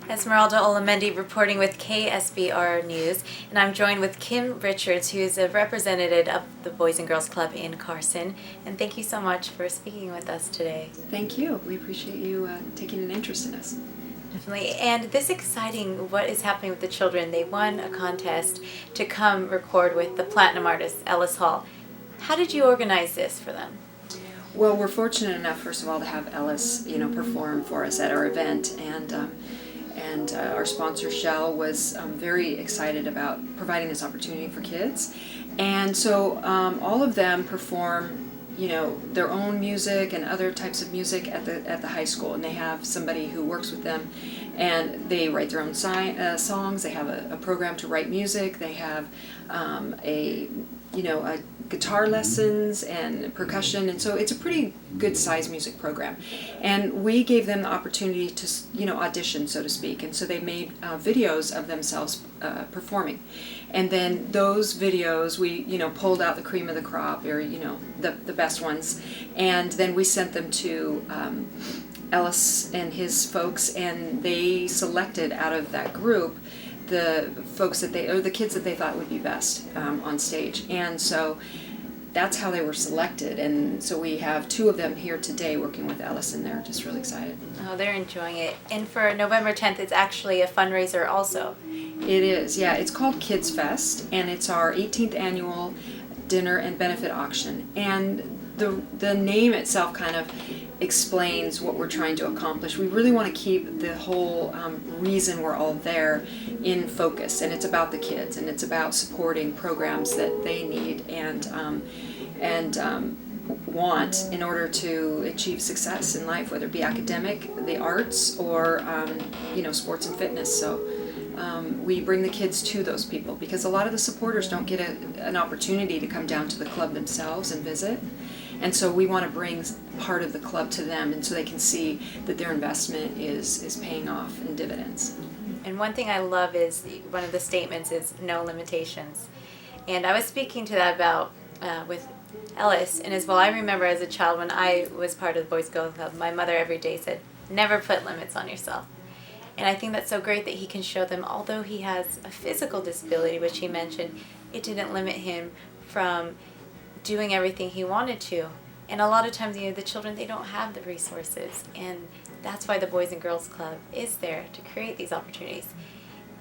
Esmeralda Olamendi reporting with KSBR News, and I'm joined with Kim Richards, who is a representative of the Boys and Girls Club in Carson. And thank you so much for speaking with us today. Thank you. We appreciate you taking an interest in us. Definitely. And this exciting, what is happening with the children? They won a contest to come record with the platinum artist, Ellis Hall. How did you organize this for them? Well, we're fortunate enough, first of all, to have Ellis, perform for us at our event, and our sponsor Shell was very excited about providing this opportunity for kids, and so all of them perform, their own music and other types of music at the high school, and they have somebody who works with them, and they write their own songs. They have a program to write music. They have a guitar lessons and percussion, and so it's a pretty good size music program. And we gave them the opportunity to audition, so to speak, and so they made videos of themselves performing, and then those videos we pulled out the cream of the crop, or the best ones, and then we sent them to Ellis and his folks, and they selected out of that group the folks the kids that they thought would be best on stage, and so that's how they were selected. And so we have two of them here today working with Ellis, and they're just really excited. Oh, they're enjoying it. And for November 10th, it's actually a fundraiser also. It is, yeah. It's called Kids Fest, and it's our 18th annual dinner and benefit auction. And the name itself kind of explains what we're trying to accomplish. We really want to keep the whole reason we're all there in focus, and it's about the kids, and it's about supporting programs that they need and want in order to achieve success in life, whether it be academic, the arts, or sports and fitness. So we bring the kids to those people because a lot of the supporters don't get an opportunity to come down to the club themselves and visit. And so we want to bring part of the club to them, and so they can see that their investment is paying off in dividends. And one thing I love is one of the statements is no limitations. And I was speaking to that about with Ellis, and as well, I remember as a child when I was part of the Boys and Girls Club, my mother every day said, never put limits on yourself. And I think that's so great that he can show them, although he has a physical disability, which he mentioned, it didn't limit him from doing everything he wanted to. And a lot of times, the children, they don't have the resources, and that's why the Boys and Girls Club is there to create these opportunities.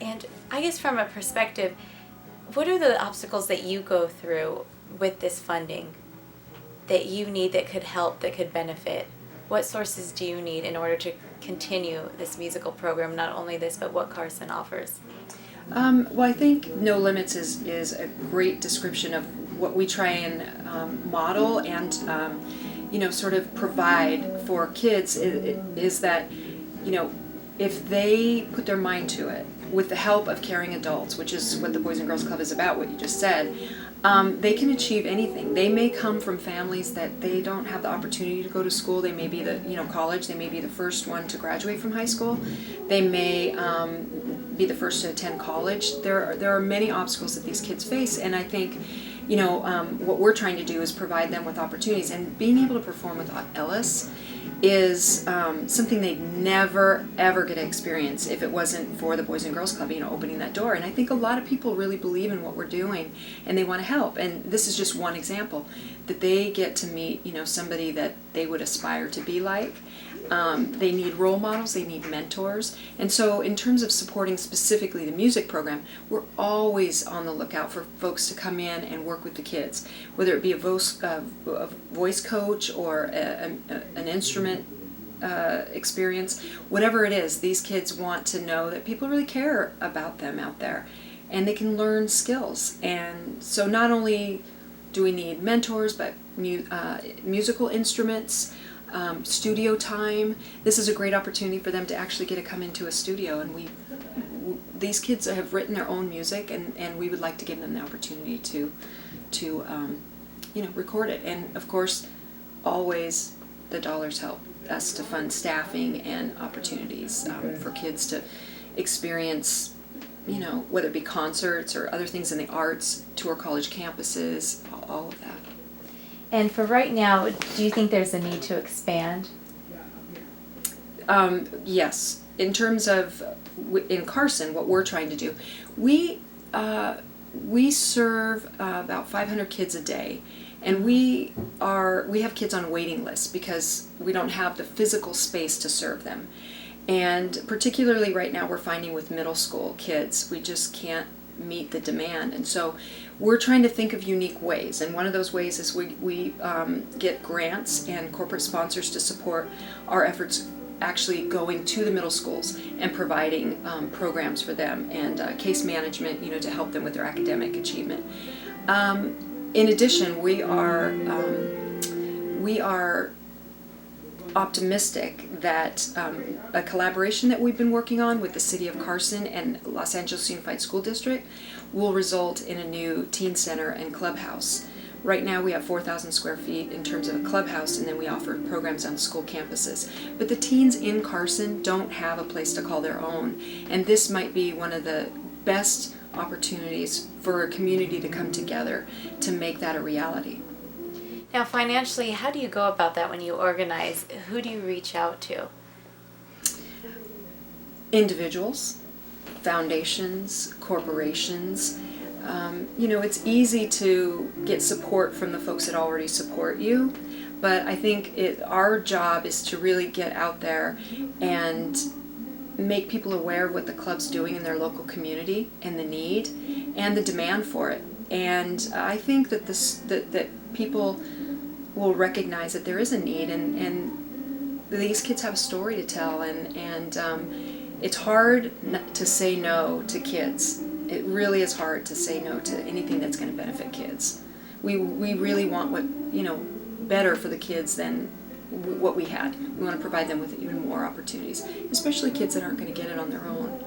And I guess from a perspective, what are the obstacles that you go through with this funding that you need, that could help, that could benefit? What sources do you need in order to continue this musical program, not only this, but what Carson offers? Well, I think No Limits is a great description of what we try and model and sort of provide for kids is that if they put their mind to it with the help of caring adults, which is what the Boys and Girls Club is about, what you just said, they can achieve anything. They may come from families that they don't have the opportunity to go to school. They may be college. They may be the first one to graduate from high school. They may be the first to attend college. There are many obstacles that these kids face, and I think what we're trying to do is provide them with opportunities. And being able to perform with Ellis is something they'd never ever get to experience if it wasn't for the Boys and Girls Club opening that door. And I think a lot of people really believe in what we're doing, and they want to help. And this is just one example that they get to meet somebody that they would aspire to be like. They need role models, they need mentors. And so in terms of supporting specifically the music program, we're always on the lookout for folks to come in and work with the kids, whether it be a voice coach or an instrument experience, whatever it is. These kids want to know that people really care about them out there, and they can learn skills. And so not only do we need mentors, but musical instruments, studio time. This is a great opportunity for them to actually get to come into a studio, and these kids have written their own music, and we would like to give them the opportunity to record it. And of course, always the dollars help us to fund staffing and opportunities for kids to experience, whether it be concerts or other things in the arts, tour college campuses, all of that. And for right now, do you think there's a need to expand? Yes, in terms of in Carson, what we're trying to do, we serve about 500 kids a day, and we have kids on waiting lists because we don't have the physical space to serve them. And particularly right now, we're finding with middle school kids, we just can't meet the demand. And so we're trying to think of unique ways. And one of those ways is we get grants and corporate sponsors to support our efforts actually going to the middle schools and providing programs for them and case management, to help them with their academic achievement. In addition, we are optimistic that a collaboration that we've been working on with the City of Carson and Los Angeles Unified School District will result in a new teen center and clubhouse. Right now we have 4,000 square feet in terms of a clubhouse, and then we offer programs on school campuses. But the teens in Carson don't have a place to call their own, and this might be one of the best opportunities for a community to come together to make that a reality. Now, financially, how do you go about that when you organize? Who do you reach out to? Individuals, foundations, corporations. It's easy to get support from the folks that already support you, but I think our job is to really get out there and make people aware of what the club's doing in their local community and the need and the demand for it. And I think that that people will recognize that there is a need, and these kids have a story to tell, and it's hard to say no to kids. It really is hard to say no to anything that's going to benefit kids. We really want what better for the kids than what we had. We want to provide them with even more opportunities, especially kids that aren't going to get it on their own.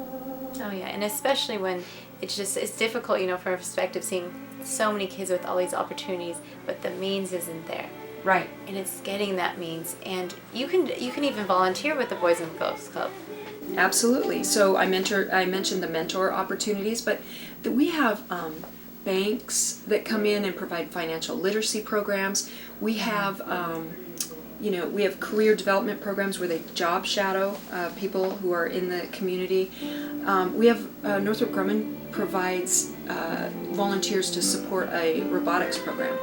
Oh yeah, and especially when it's difficult, from a perspective, seeing so many kids with all these opportunities, but the means isn't there. Right. And it's getting that means, and you can even volunteer with the Boys and Girls Club. Absolutely. So I mentioned the mentor opportunities, but we have banks that come in and provide financial literacy programs. We have we have career development programs where they job shadow people who are in the community. We have Northrop Grumman provides volunteers to support a robotics program.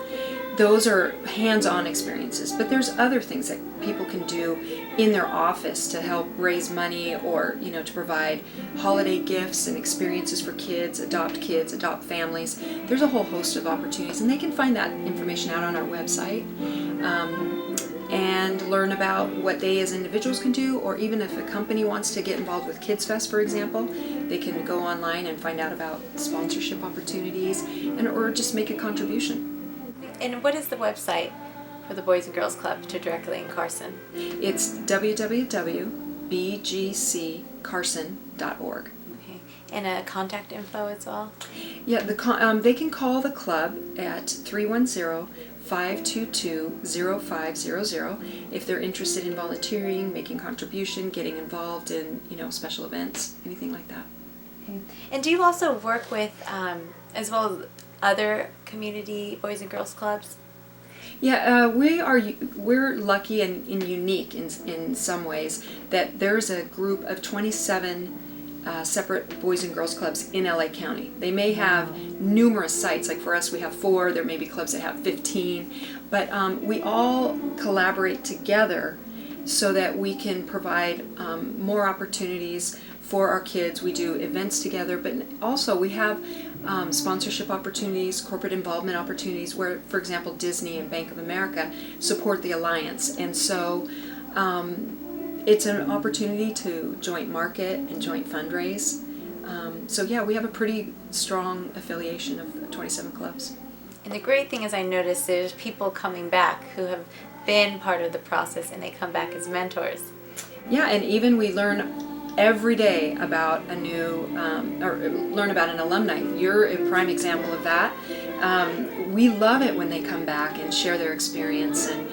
Those are hands-on experiences, but there's other things that people can do in their office to help raise money, or to provide holiday gifts and experiences for kids, adopt families. There's a whole host of opportunities, and they can find that information out on our website and learn about what they as individuals can do, or even if a company wants to get involved with Kids Fest, for example, they can go online and find out about sponsorship opportunities or just make a contribution. And what is the website for the Boys and Girls Club to directly in Carson? It's www.bgccarson.org. Okay. And contact info as well? Yeah, they can call the club at 310-522-0500 if they're interested in volunteering, making contribution, getting involved in special events, anything like that. Okay. And do you also work with, as well as other community Boys and Girls Clubs? Yeah, we're lucky and unique in some ways that there's a group of 27 separate Boys and Girls Clubs in LA County. They may have numerous sites, like for us we have 4, there may be clubs that have 15, but we all collaborate together so that we can provide more opportunities for our kids. We do events together, but also we have sponsorship opportunities, corporate involvement opportunities where, for example, Disney and Bank of America support the Alliance. And so it's an opportunity to joint market and joint fundraise. So yeah, we have a pretty strong affiliation of 27 clubs. And the great thing is I noticed there's people coming back who have been part of the process, and they come back as mentors. Yeah, and even we learn every day about a new, or learn about an alumni. You're a prime example of that. We love it when they come back and share their experience and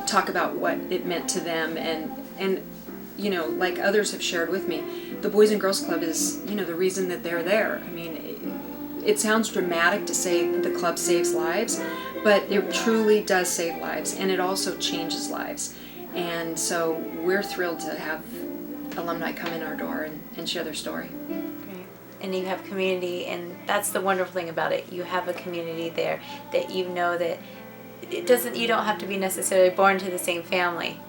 talk about what it meant to them, and like others have shared with me, the Boys and Girls Club is the reason that they're there. I mean, it sounds dramatic to say the club saves lives, but it truly does save lives, and it also changes lives. And so we're thrilled to have alumni come in our door and share their story. Great. And you have community, and that's the wonderful thing about it. You have a community there that you know that you don't have to be necessarily born to the same family,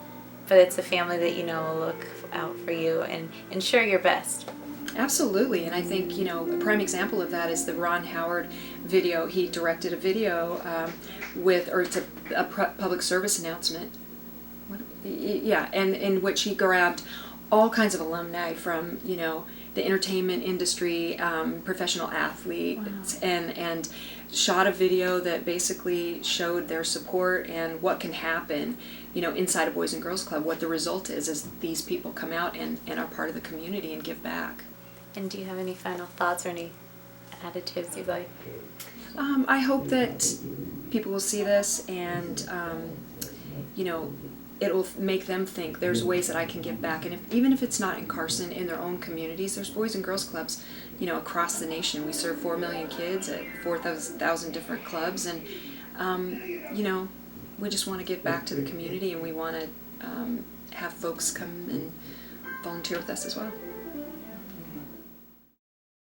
but it's a family that you know will look out for you and ensure your best. Absolutely, and I think, you know, a prime example of that is the Ron Howard video. He directed a video it's a public service announcement. Yeah, and in which he grabbed all kinds of alumni from, you know, the entertainment industry, professional athletes, wow. and shot a video that basically showed their support and what can happen, you know, inside a Boys and Girls Club. What the result is these people come out and are part of the community and give back. And do you have any final thoughts or any additives you'd like? I hope that people will see this and, you know, it will make them think there's ways that I can give back. And even if it's not in Carson, in their own communities, there's Boys and Girls Clubs, you know, across the nation. We serve 4 million kids at 4,000 different clubs. And, you know, we just want to give back to the community, and we want to have folks come and volunteer with us as well.